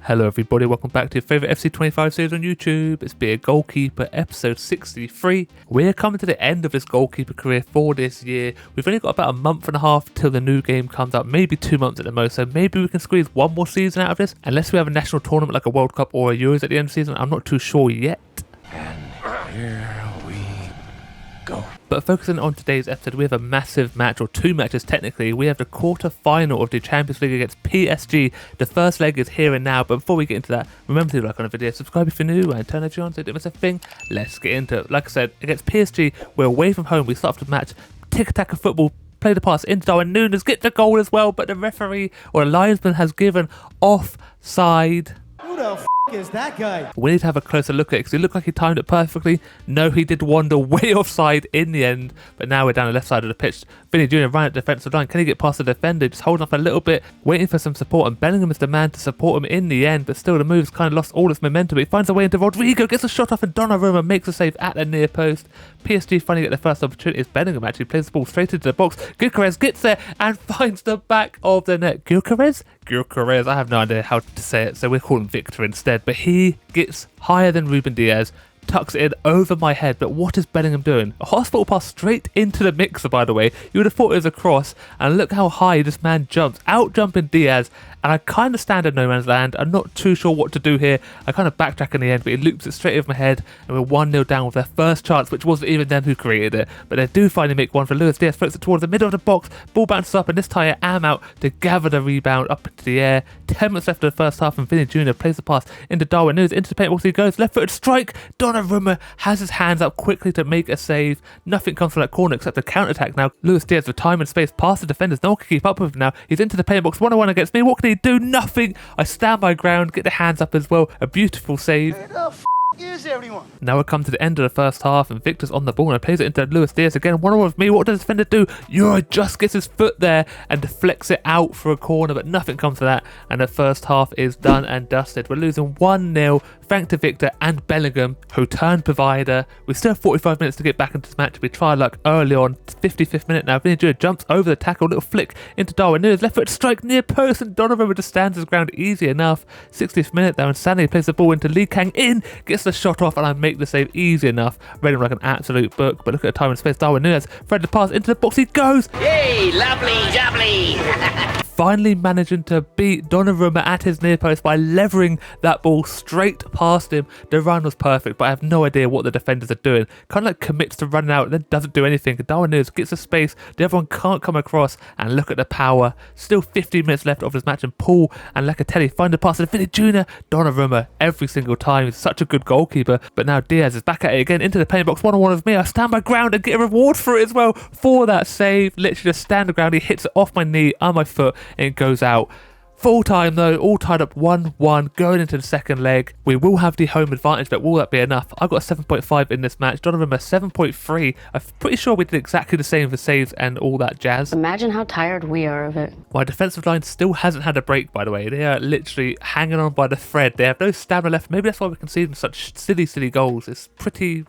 Hello everybody, welcome back to your favourite FC25 series on YouTube. It's Be a Goalkeeper episode 63. We're coming to the end of this goalkeeper career for this year. We've only got about a month and a half till the new game comes out, maybe 2 months at the most, so maybe we can squeeze one more season out of this, unless we have a national tournament like a World Cup or a Euros at the end of the season. I'm not too sure yet. And here we go. But focusing on today's episode, we have a massive match, or two matches technically. We have the quarter-final of the Champions League against PSG. The first leg is here and now, but before we get into that, remember to like on the video, subscribe if you're new, and turn everything on so you don't miss a thing. Let's get into it. Like I said, against PSG, we're away from home. We start off the match, tick-tack of football, play the pass into Darwin Núñez, get the goal as well, but the referee or the linesman has given offside. Who the f*** is that guy? We need to have a closer look at it because he looked like he timed it perfectly. No, he did wander way offside in the end, but now we're down the left side of the pitch. Vinny Jr. right at the defensive line. Can he get past the defender? Just holding up a little bit, waiting for some support, and Bellingham is the man to support him in the end, but still the move's kind of lost all its momentum. But he finds a way into Rodrigo, gets a shot off, and Donnarumma makes a save at the near post. PSG finally get the first opportunity as Bellingham actually plays the ball straight into the box. Gyökeres gets there and finds the back of the net. Gyökeres, I have no idea how to say it, so we're calling Victor instead, but he gets higher than Ruben Diaz, tucks it in over my head. But what is Bellingham doing? A hospital pass straight into the mixer, by the way. You would have thought it was a cross, and look how high this man jumps, out jumping Diaz, and I kind of stand in no man's land. I'm not too sure what to do here. I kind of backtrack in the end, but he loops it straight over my head, and we're 1-0 down with their first chance, which wasn't even them who created it. But they do finally make one for Luis Diaz, floats it towards the middle of the box, ball bounces up, and this time I am out to gather the rebound up into the air. 10 minutes left of the first half, and Vinny Jr. plays the pass into Darwin Núñez, into the paint box he goes, left-footed strike. Donnarumma has his hands up quickly to make a save. Nothing comes from that corner except a counter-attack now. Luis Diaz with time and space past the defenders. No one can keep up with him now. He's into the paint box, 1-on-1 against me. What can he do? Nothing. I stand my ground, get the hands up as well. A beautiful save. Where the f*** is everyone? Now we come to the end of the first half, and Victor's on the ball and plays it into Luis Diaz again. 1-on-1 with me. What does the defender do? Euro just gets his foot there and deflects it out for a corner, but nothing comes to that, and the first half is done and dusted. We're losing 1-0 thanks to Victor and Bellingham, who turned provider. We still have 45 minutes to get back into this match. We try luck early on, 55th minute now. Vinny Jr. jumps over the tackle, little flick into Darwin Núñez, left foot strike near post, and Donnarumma just stands his ground easy enough. 60th minute now, and Sané plays the ball into Lee Kang in, gets the shot off, and I make the save easy enough. Read him like an absolute book, but look at the time and space. Darwin Núñez, thread the pass into the box, he goes! Yay, lovely jubbly! Finally managing to beat Donnarumma at his near post by levering that ball straight past him. The run was perfect, but I have no idea what the defenders are doing. Kind of like commits to running out and then doesn't do anything. Darwin Núñez gets a space, the other one can't come across, and look at the power. Still 15 minutes left of this match, and Paul and Locatelli find the pass to Vinny Jr. Donnarumma every single time. He's such a good goalkeeper, but now Diaz is back at it again into the paint box, 1-on-1 with me. I stand my ground and get a reward for it as well, for that save. Literally just stand the ground, he hits it off my knee and my foot, and it goes out. Full time though, all tied up 1-1 going into the second leg. We will have the home advantage, but will that be enough? I've got a 7.5 in this match. Donnarumma 7.3. I'm pretty sure we did exactly the same for saves and all that jazz. Imagine how tired we are of it. My defensive line still hasn't had a break, by the way. They are literally hanging on by the thread. They have no stamina left. Maybe that's why we're conceding such silly goals. It's pretty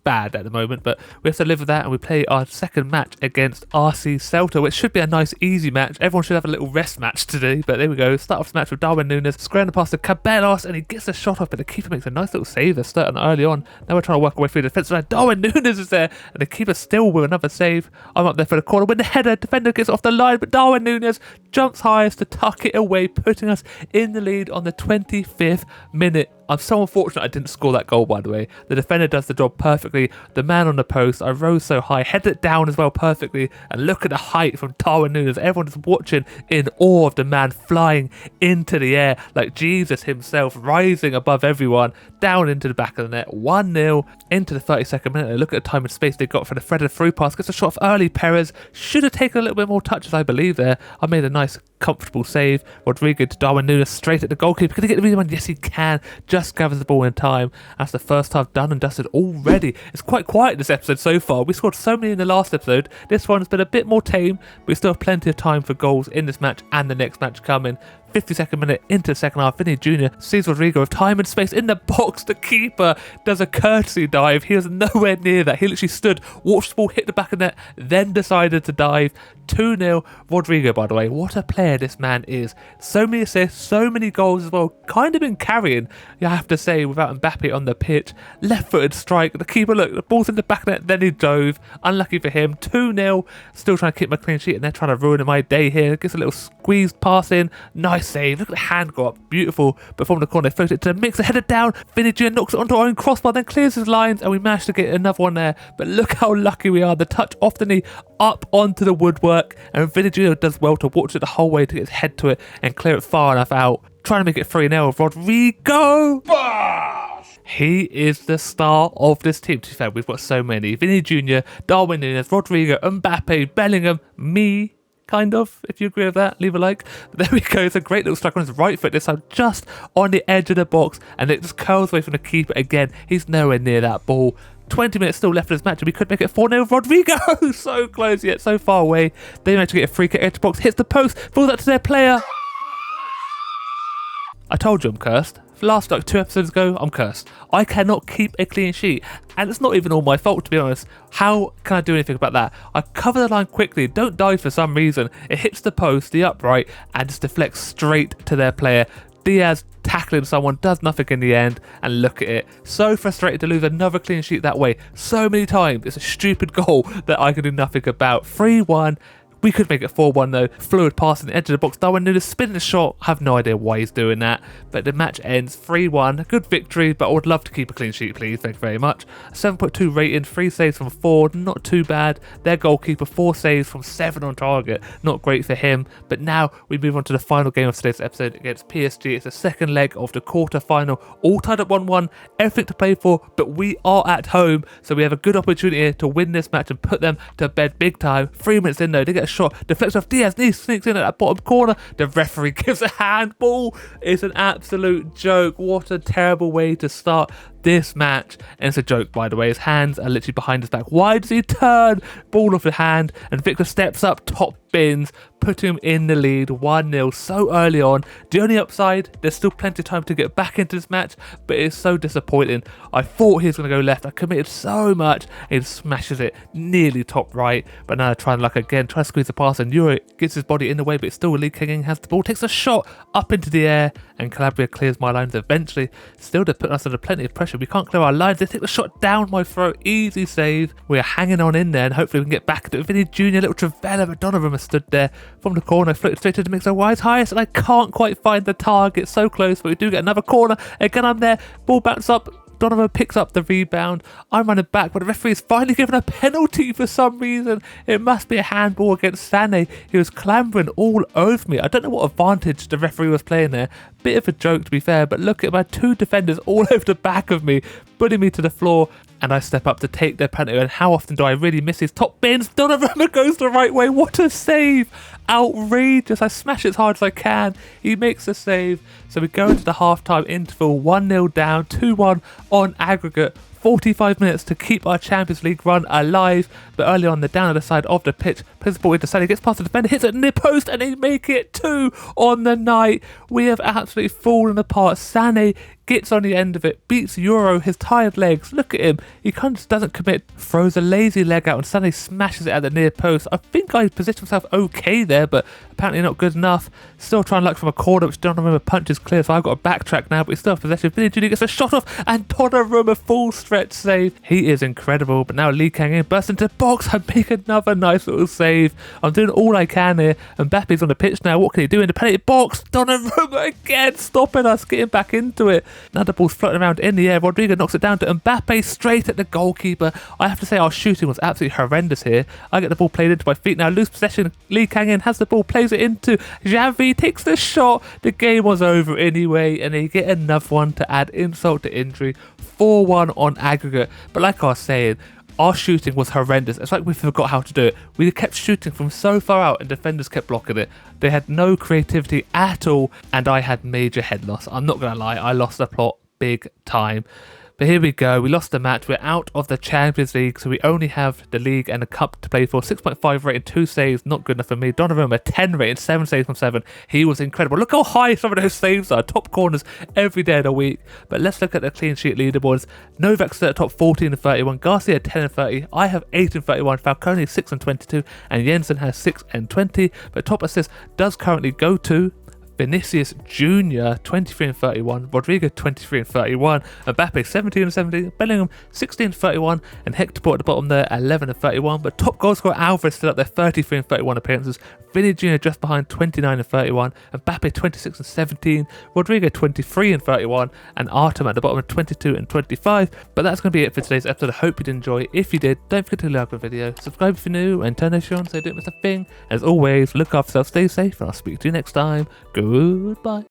bad at the moment, but we have to live with that, and we play our second match against RC Celta, which should be a nice easy match. Everyone should have a little rest match today, but there we go. Start off the match with Darwin Núñez squaring the pass to Cabellos, and he gets a shot off, but the keeper makes a nice little save there starting early on. Now we're trying to work our way through the defensive line. Darwin Núñez is there, and the keeper still with another save. I'm up there for the corner when the header, defender gets off the line, but Darwin Núñez jumps highest to tuck it away, putting us in the lead on the 25th minute. I'm so unfortunate I didn't score that goal, by the way. The defender does the job perfectly. The man on the post, I rose so high, headed it down as well perfectly, and look at the height from Darwin Núñez. Everyone is watching in awe of the man flying into the air like Jesus himself, rising above everyone, down into the back of the net. 1-0 into the 32nd minute. Look at the time and space they got for the threaded through pass. Gets a shot off early. Perez should have taken a little bit more touches, I believe, there. I made a nice comfortable save. Rodrigo to Darwin Núñez straight at the goalkeeper. Can he get the rebound? Yes, he can. Just gathers the ball in time. That's the first half done and dusted already. It's quite quiet this episode so far. We scored so many in the last episode. This one's been a bit more tame, but we still have plenty of time for goals in this match and the next match coming. 52nd minute into the second half, Vinny Jr. sees Rodrigo with time and space in the box. The keeper does a courtesy dive. He was nowhere near that. He literally stood, watched the ball hit the back of the net, then decided to dive. 2-0. Rodrigo, by the way, what a player this man is. So many assists, so many goals as well. Kind of been carrying, you have to say, without Mbappe on the pitch. Left-footed strike. The keeper, look, the ball's in the back of the net, then he dove. Unlucky for him. 2-0. Still trying to keep my clean sheet, and they're trying to ruin my day here. Gets a little squeezed pass in. Nice save. Look at the hand go up. Beautiful. But from the corner, they float it to the mix. Header down. Vinny Jr. knocks it onto our own crossbar, then clears his lines, and we managed to get another one there. But look how lucky we are. The touch off the knee, up onto the woodwork, and Vinny Jr. does well to watch it the whole way to get his head to it and clear it far enough out. Trying to make it 3-0. Rodrigo! He is the star of this team. To be fair, we've got so many. Vinny Jr., Darwin Núñez, Rodrigo, Mbappe, Bellingham, me, kind of, if you agree with that, leave a like. But there we go. It's a great little strike on his right foot this time, just on the edge of the box, and it just curls away from the keeper again. He's nowhere near that ball. 20 minutes still left in this match, and we could make it 4-0. Rodrigo, so close yet so far away. They managed to get a free kick, edge of the box, hits the post, falls out to their player. I told you I'm cursed. Last like 2 episodes ago, I'm cursed. I cannot keep a clean sheet, and it's not even all my fault, to be honest. How can I do anything about that? I cover the line quickly, don't dive for some reason. It hits the post, the upright, and just deflects straight to their player. Diaz tackling someone, does nothing in the end, and look at it. So frustrated to lose another clean sheet that way so many times. It's a stupid goal that I can do nothing about. 3-1. We could make it 4-1 though. Fluid pass in the edge of the box. Darwin Núñez spinning the shot. I have no idea why he's doing that. But the match ends 3-1. Good victory, but I would love to keep a clean sheet, please. Thank you very much. 7.2 rating, 3 saves from 4. Not too bad. Their goalkeeper, 4 saves from 7 on target. Not great for him. But now we move on to the final game of today's episode against PSG. It's the second leg of the quarter-final. All tied up 1-1. Everything to play for, but we are at home. So we have a good opportunity here to win this match and put them to bed big time. 3 minutes in though, they get a shot, deflects off Diaz, knee sneaks in at that bottom corner. The referee gives a handball. It's an absolute joke. What a terrible way to start this match. And it's a joke, by the way. His hands are literally behind his back. Why does he turn? Ball off the hand, and Victor steps up, top bins, put him in the lead 1-0 so early on. The only upside, there's still plenty of time to get back into this match, but it's so disappointing. I thought he was going to go left. I committed so much. He smashes it nearly top right, but now trying luck again, try to squeeze the pass, and Euro gets his body in the way, but it's still Lee King has the ball, takes a shot up into the air, and Calabria clears my lines eventually. Still to put us under plenty of pressure. We can't clear our lines. They take the shot down my throat. Easy save. We are hanging on in there, and hopefully we can get back into it. Vinny Jr., little Travella, but Donovan stood there from the corner, floated straight to the mixer, wide highest, and I can't quite find the target. So close, but we do get another corner. Again, I'm there. Ball bounces up. Donovan picks up the rebound. I'm running back, but the referee is finally given a penalty for some reason. It must be a handball against Sané. He was clambering all over me. I don't know what advantage the referee was playing there. Bit of a joke, to be fair, but look at my 2 defenders all over the back of me, putting me to the floor, and I step up to take their penalty. And how often do I really miss his top bins? Donovan goes the right way. What a save. Outrageous. I smash it as hard as I can. He makes a save. So we go into the half-time interval, 1-0 down, 2-1 on aggregate. 45 minutes to keep our Champions League run alive, but early on, the down other side of the pitch, plays the ball into Sané, gets past the defender, hits it near post, and they make it 2 on the night. We have absolutely fallen apart. Sané gets on the end of it, beats Euro, his tired legs. Look at him. He kind of just doesn't commit, throws a lazy leg out, and Sané smashes it at the near post. I think I positioned myself okay there, but apparently not good enough. Still trying to look from a corner, which Donnarumma punches clear, so I've got to backtrack now, but we still have possession. Vinny Jr. gets a shot off, and Donnarumma full stretch save. He is incredible, but now Lee Kang in, bursts into the box, and make another nice little save. I'm doing all I can here, and Mbappe's on the pitch now. What can he do in the penalty box? Donnarumma again, stopping us, getting back into it. Now the ball's floating around in the air. Rodrigo knocks it down to Mbappe, straight at the goalkeeper. I have to say our shooting was absolutely horrendous here. I get the ball played into my feet now. Loose possession. Lee Kang in has the ball, plays it into Xavi, takes the shot. The game was over anyway, and they get another one to add insult to injury. 4-1 on aggregate. But like I was saying, our shooting was horrendous. It's like we forgot how to do it. We kept shooting from so far out and defenders kept blocking it. They had no creativity at all, and I had major head loss. I'm not going to lie, I lost the plot big time. But here we go, we lost the match, we're out of the Champions League, so we only have the league and the cup to play for. 6.5 rating, 2 saves, not good enough for me. Donnarumma, 10 rating, 7 saves from 7. He was incredible. Look how high some of those saves are, top corners every day of the week. But let's look at the clean sheet leaderboards. Novak's at the top, 14 and 31, Garcia 10 and 30, I have 8 and 31, Falcone 6 and 22, and Jensen has 6 and 20. But top assist does currently go to Vinicius Jr. 23 and 31, Rodrigo 23 and 31, Mbappe 17 and 17, Bellingham 16 and 31, and Hector Port at the bottom there 11 and 31. But top goal scorer Alvarez still up there, 33 and 31 appearances, Vinny Jr. just behind 29 and 31, Mbappe 26 and 17, Rodrigo 23 and 31, and Artem at the bottom of 22 and 25. But that's going to be it for today's episode. I hope you did enjoy. If you did, don't forget to like the video, subscribe if you're new, and turn notifications on so you don't miss a thing. As always, look after yourself, stay safe, and I'll speak to you next time. Goodbye.